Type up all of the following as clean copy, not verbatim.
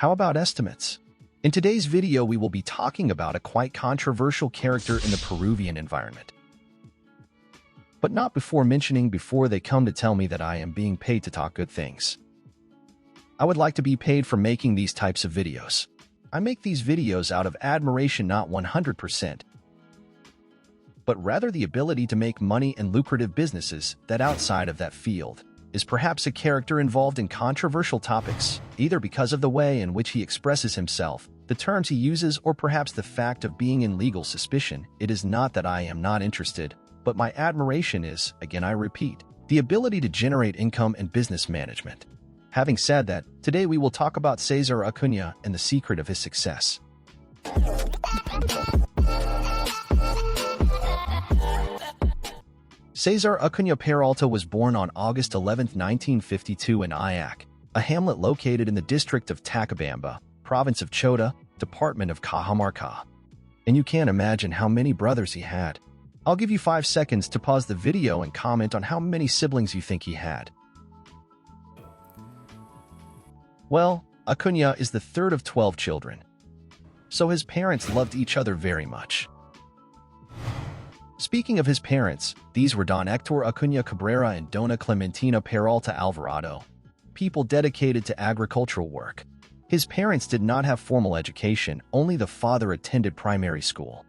How about estimates? In today's video, we will be talking about a quite controversial character in the Peruvian environment. But not before they come to tell me that I am being paid to talk good things. I would like to be paid for making these types of videos. I make these videos out of admiration, not 100%, but rather the ability to make money and lucrative businesses that outside of that field is perhaps a character involved in controversial topics, either because of the way in which he expresses himself, the terms he uses, or perhaps the fact of being in legal suspicion. It is not that I am not interested, but my admiration is, again I repeat, the ability to generate income and business management. Having said that, today we will talk about César Acuña and the secret of his success. César Acuña Peralta was born on August 11, 1952 in Ayac, a hamlet located in the district of Tacubamba, province of Chota, department of Cajamarca. And you can't imagine how many brothers he had. I'll give you 5 seconds to pause the video and comment on how many siblings you think he had. Well, Acuña is the third of 12 children, so his parents loved each other very much. Speaking of his parents, these were Don Hector Acuña Cabrera and Dona Clementina Peralta Alvarado, people dedicated to agricultural work. His parents did not have formal education, only the father attended primary school.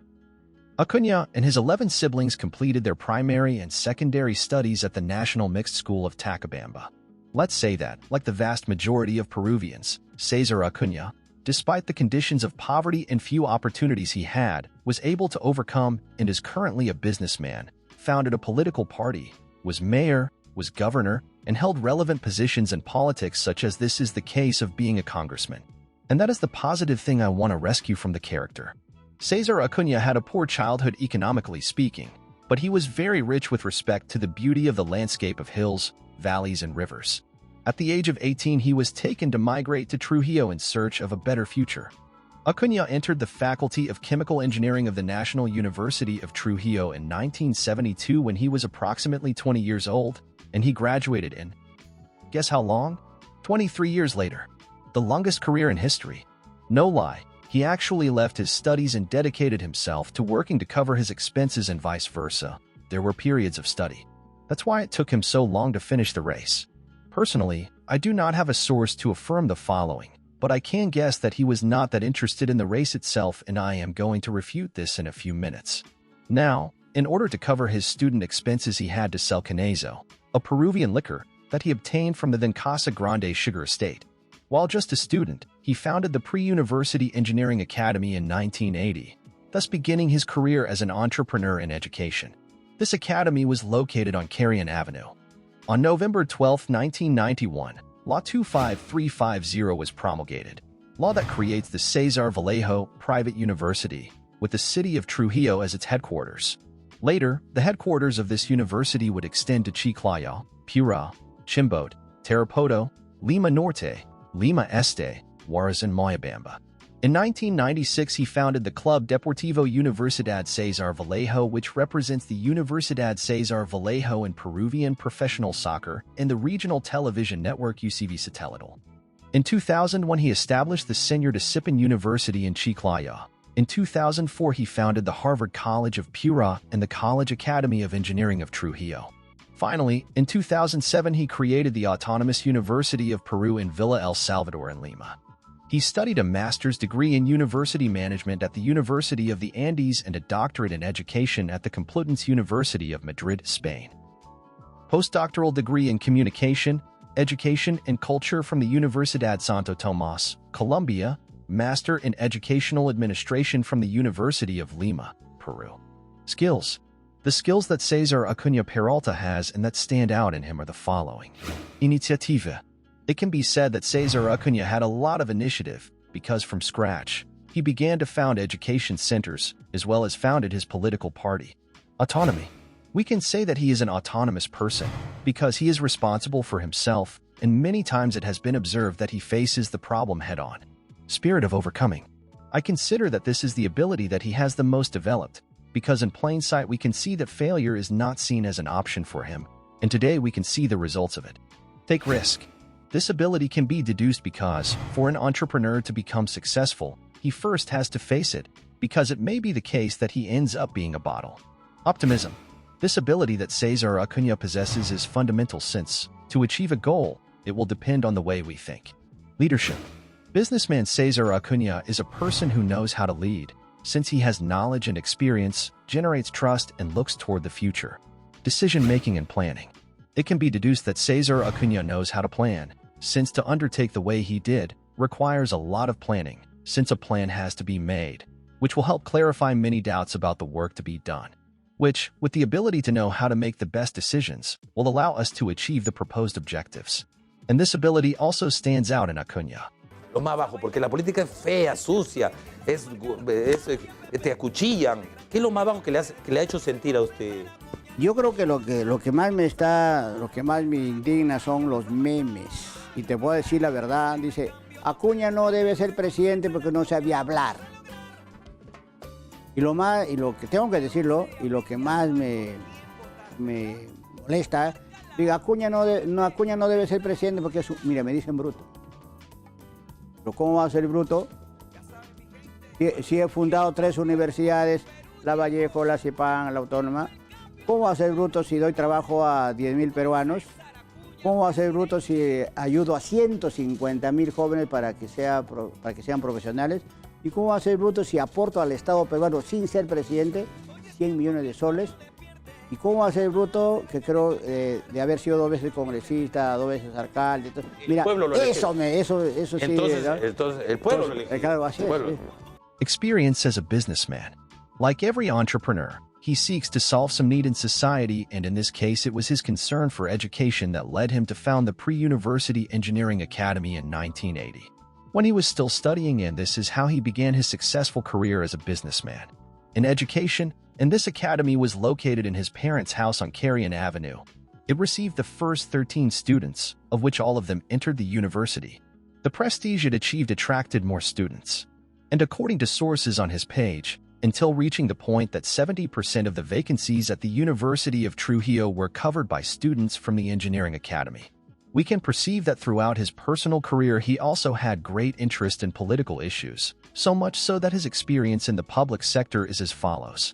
Acuña and his 11 siblings completed their primary and secondary studies at the National Mixed School of Tacubamba. Let's say that, like the vast majority of Peruvians, César Acuña, despite the conditions of poverty and few opportunities he had, was able to overcome and is currently a businessman, founded a political party, was mayor, was governor, and held relevant positions in politics, such as this is the case of being a congressman. And that is the positive thing I want to rescue from the character. César Acuña had a poor childhood economically speaking, but he was very rich with respect to the beauty of the landscape of hills, valleys, and rivers. At the age of 18, he was taken to migrate to Trujillo in search of a better future. Acuña entered the Faculty of Chemical Engineering of the National University of Trujillo in 1972 when he was approximately 20 years old, and he graduated in, guess how long? 23 years later. The longest career in history. No lie, he actually left his studies and dedicated himself to working to cover his expenses and vice versa. There were periods of study. That's why it took him so long to finish the race. Personally, I do not have a source to affirm the following, but I can guess that he was not that interested in the race itself, and I am going to refute this in a few minutes. Now, in order to cover his student expenses, he had to sell Canezo, a Peruvian liquor that he obtained from the then Casa Grande sugar estate. While just a student, he founded the Pre-University Engineering Academy in 1980, thus beginning his career as an entrepreneur in education. This academy was located on Carrion Avenue. On November 12, 1991, Law 25350 was promulgated, law that creates the Cesar Vallejo Private University, with the city of Trujillo as its headquarters. Later, the headquarters of this university would extend to Chiclayo, Piura, Chimbote, Tarapoto, Lima Norte, Lima Este, Juarez, and Moyobamba. In 1996, he founded the Club Deportivo Universidad Cesar Vallejo, which represents the Universidad Cesar Vallejo in Peruvian professional soccer, and the regional television network UCV Satelital. In 2001, he established the Señor Discipin University in Chiclayo. In 2004, he founded the Harvard College of Piura and the College Academy of Engineering of Trujillo. Finally, in 2007, he created the Autonomous University of Peru in Villa El Salvador in Lima. He studied a master's degree in university management at the University of the Andes and a doctorate in education at the Complutense University of Madrid, Spain. Postdoctoral degree in communication, education, and culture from the Universidad Santo Tomás, Colombia, master in educational administration from the University of Lima, Peru. Skills. The skills that César Acuña Peralta has and that stand out in him are the following. Iniciativa. It can be said that César Acuña had a lot of initiative because from scratch, he began to found education centers as well as founded his political party. Autonomy. We can say that he is an autonomous person because he is responsible for himself, and many times it has been observed that he faces the problem head-on. Spirit of overcoming. I consider that this is the ability that he has the most developed, because in plain sight we can see that failure is not seen as an option for him, and today we can see the results of it. Take risk. This ability can be deduced because, for an entrepreneur to become successful, he first has to face it, because it may be the case that he ends up being a bottle. Optimism. This ability that César Acuña possesses is fundamental since, to achieve a goal, it will depend on the way we think. Leadership. Businessman César Acuña is a person who knows how to lead, since he has knowledge and experience, generates trust, and looks toward the future. Decision-making and planning. It can be deduced that César Acuña knows how to plan, since to undertake the way he did requires a lot of planning, since a plan has to be made, which will help clarify many doubts about the work to be done, which, with the ability to know how to make the best decisions, will allow us to achieve the proposed objectives. And this ability also stands out in Acuña. Lo más bajo, porque la política es fea, sucia, te acuchillan. ¿Qué es lo más bajo que le ha hecho sentir a usted? Yo creo que lo que más me indigna son los memes. Y te puedo decir la verdad, dice, Acuña no debe ser presidente porque no sabía hablar. Y lo que tengo que decirlo, y lo que más me molesta, diga, Acuña no debe ser presidente porque mira, me dicen bruto. Pero ¿cómo va a ser bruto? Si he fundado 3 universidades, la Vallejo, la CIPAN, la Autónoma, ¿cómo va a ser bruto si doy trabajo a 10.000 peruanos? ¿Cómo va a ser bruto si ayudo a 150.000 jóvenes para que sean profesionales? ¿Y cómo va a ser bruto si aporto al Estado peruano sin ser presidente 100 millones de soles? ¿Y cómo va a ser bruto que creo de haber sido 2 veces congresista, 2 veces alcalde? Entonces, mira, eso sí. Entonces el pueblo lo eligió. Claro, así es. Experience as a businessman. Like every entrepreneur, he seeks to solve some need in society, and in this case it was his concern for education that led him to found the Pre-University Engineering Academy in 1980. When he was still studying, and this is how he began his successful career as a businessman. In education, and this academy was located in his parents' house on Carrion Avenue. It received the first 13 students, of which all of them entered the university. The prestige it achieved attracted more students. And according to sources on his page, until reaching the point that 70% of the vacancies at the University of Trujillo were covered by students from the Engineering Academy. We can perceive that throughout his personal career he also had great interest in political issues, so much so that his experience in the public sector is as follows.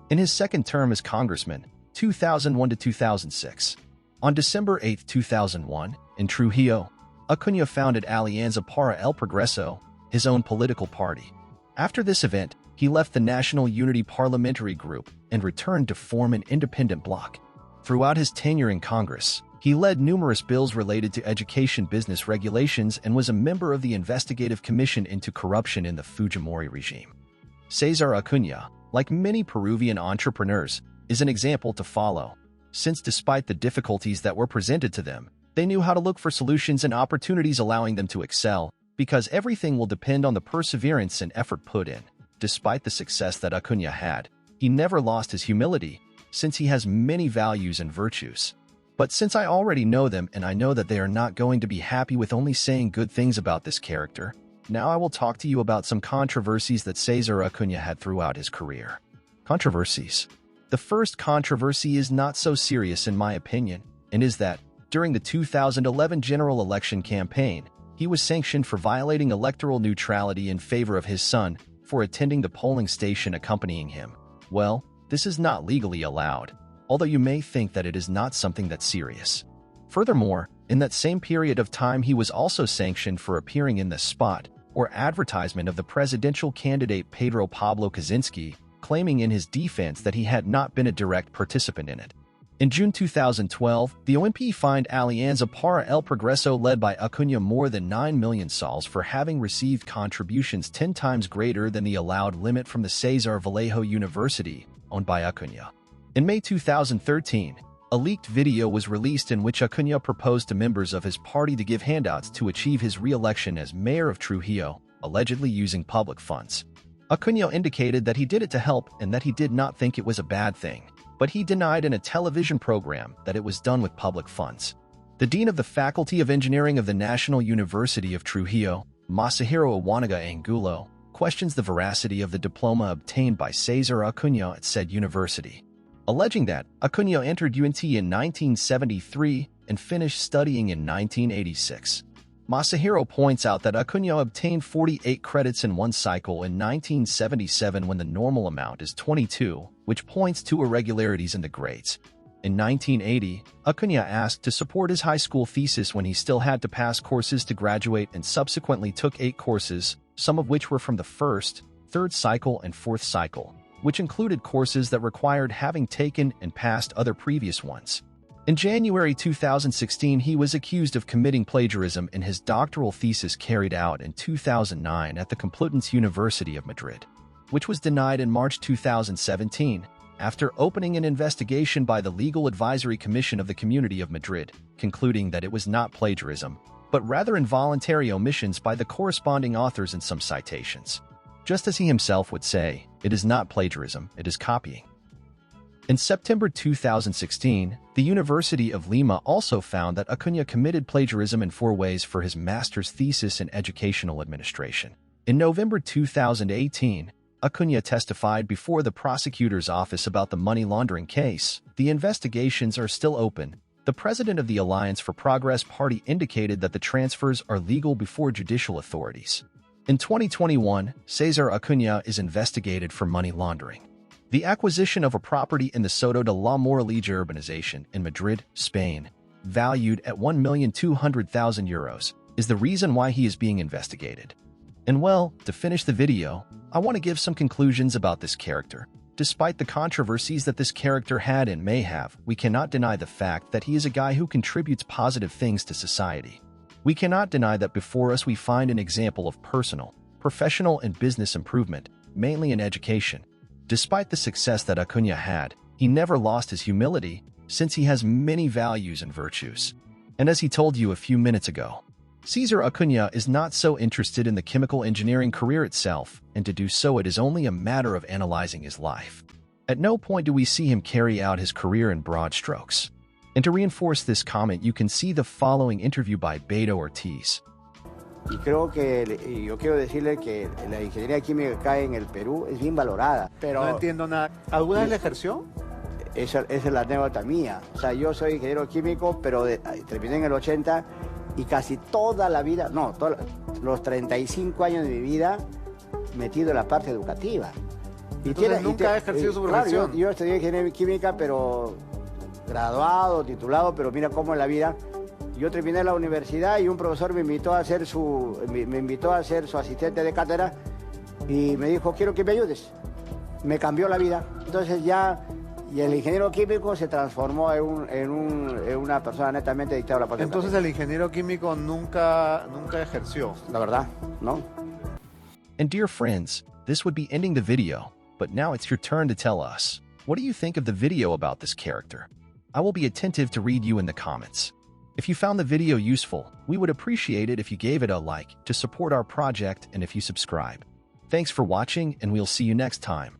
In his second term as congressman, 2001 to 2006, on December 8, 2001, in Trujillo, Acuña founded Alianza para el Progreso, his own political party. After this event, he left the National Unity Parliamentary Group and returned to form an independent bloc. Throughout his tenure in Congress, he led numerous bills related to education business regulations and was a member of the Investigative Commission into Corruption in the Fujimori regime. César Acuña, like many Peruvian entrepreneurs, is an example to follow, since despite the difficulties that were presented to them, they knew how to look for solutions and opportunities allowing them to excel, because everything will depend on the perseverance and effort put in. Despite the success that Acuña had, he never lost his humility, since he has many values and virtues. But since I already know them and I know that they are not going to be happy with only saying good things about this character, now I will talk to you about some controversies that César Acuña had throughout his career. Controversies. The first controversy is not so serious in my opinion, and is that, during the 2011 general election campaign, he was sanctioned for violating electoral neutrality in favor of his son for attending the polling station accompanying him. Well, this is not legally allowed, although you may think that it is not something that's serious. Furthermore, in that same period of time he was also sanctioned for appearing in the spot or advertisement of the presidential candidate Pedro Pablo Kaczynski, claiming in his defense that he had not been a direct participant in it. In June 2012, the OMP fined Alianza para el Progreso led by Acuña more than 9 million soles for having received contributions 10 times greater than the allowed limit from the Cesar Vallejo University, owned by Acuña. In May 2013, a leaked video was released in which Acuña proposed to members of his party to give handouts to achieve his re-election as mayor of Trujillo, allegedly using public funds. Acuña indicated that he did it to help and that he did not think it was a bad thing, but he denied in a television program that it was done with public funds. The dean of the Faculty of Engineering of the National University of Trujillo, Masahiro Iwanaga Angulo, questions the veracity of the diploma obtained by César Acuña at said university, alleging that Acuña entered UNT in 1973 and finished studying in 1986. Masahiro points out that Acuña obtained 48 credits in one cycle in 1977 when the normal amount is 22, which points to irregularities in the grades. In 1980, Acuña asked to support his high school thesis when he still had to pass courses to graduate and subsequently took 8 courses, some of which were from the first, third cycle, and fourth cycle, which included courses that required having taken and passed other previous ones. In January 2016, he was accused of committing plagiarism in his doctoral thesis carried out in 2009 at the Complutense University of Madrid, which was denied in March 2017, after opening an investigation by the Legal Advisory Commission of the Community of Madrid, concluding that it was not plagiarism, but rather involuntary omissions by the corresponding authors in some citations. Just as he himself would say, it is not plagiarism, it is copying. In September 2016, the University of Lima also found that Acuña committed plagiarism in 4 ways for his master's thesis in educational administration. In November 2018, Acuña testified before the prosecutor's office about the money laundering case. The investigations are still open. The president of the Alliance for Progress Party indicated that the transfers are legal before judicial authorities. In 2021, César Acuña is investigated for money laundering. The acquisition of a property in the Soto de la Moralilla urbanization in Madrid, Spain, valued at €1,200,000, is the reason why he is being investigated. And well, to finish the video, I want to give some conclusions about this character. Despite the controversies that this character had and may have, we cannot deny the fact that he is a guy who contributes positive things to society. We cannot deny that before us we find an example of personal, professional, and business improvement, mainly in education. Despite the success that Acuña had, he never lost his humility, since he has many values and virtues. And as he told you a few minutes ago, César Acuña is not so interested in the chemical engineering career itself, and to do so it is only a matter of analyzing his life. At no point do we see him carry out his career in broad strokes. And to reinforce this comment, you can see the following interview by Beto Ortiz. Y creo que yo quiero decirle que la ingeniería química acá en el Perú es bien valorada. Pero no entiendo nada. ¿Alguna vez la ejerció? Esa es la anécdota mía. O sea, yo soy ingeniero químico, pero terminé en el 80 y casi toda la vida, los 35 años de mi vida metido en la parte educativa. Entonces nunca ha ejercido su profesión. Claro, yo estudié ingeniería química, pero graduado, titulado, pero mira cómo en la vida. Yo terminé la universidad y un profesor me invitó a ser su asistente de cátedra y me dijo, quiero que me ayudes. Me cambió la vida. Entonces y el ingeniero químico se transformó en una persona netamente dedicada a la parte. Entonces el ingeniero químico nunca ejerció. La verdad, ¿no? And dear friends, this would be ending the video, but now it's your turn to tell us. What do you think of the video about this character? I will be attentive to read you in the comments. If you found the video useful, we would appreciate it if you gave it a like to support our project and if you subscribe. Thanks for watching, and we'll see you next time.